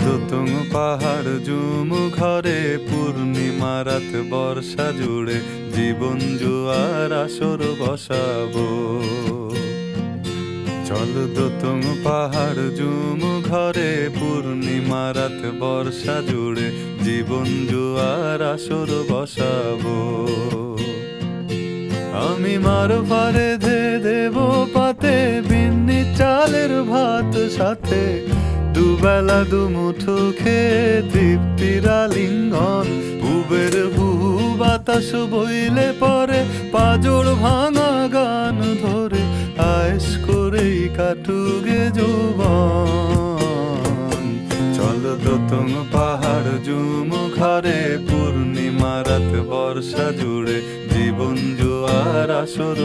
দোতং পাহাড় জুম ঘরে পূর্ণিমা রাত বর্ষা জুড়ে জীবন জুয়ার আসর বসাবো। চল দোতং পাহাড় জুম ঘরে পূর্ণিমা রাত বর্ষা জুড়ে জীবন জুয়ার আসর বসাবো। আমি মার ফারে ধে দেব পাতে বিন্নি চালের ভাত সাথে দুবেলা দুমুঠো খেয়ে তৃপ্তির আলিঙ্গন। উবের বুহু বাতাস বইলে পরে পাজর ভাঙা গান ধরে আয়েশ করেই কাটুগে যৌবন। চল দোতং পাহাড় জুম ঘরে পূর্ণিমা রাত বর্ষা জুড়ে জীবন জোয়ার আসর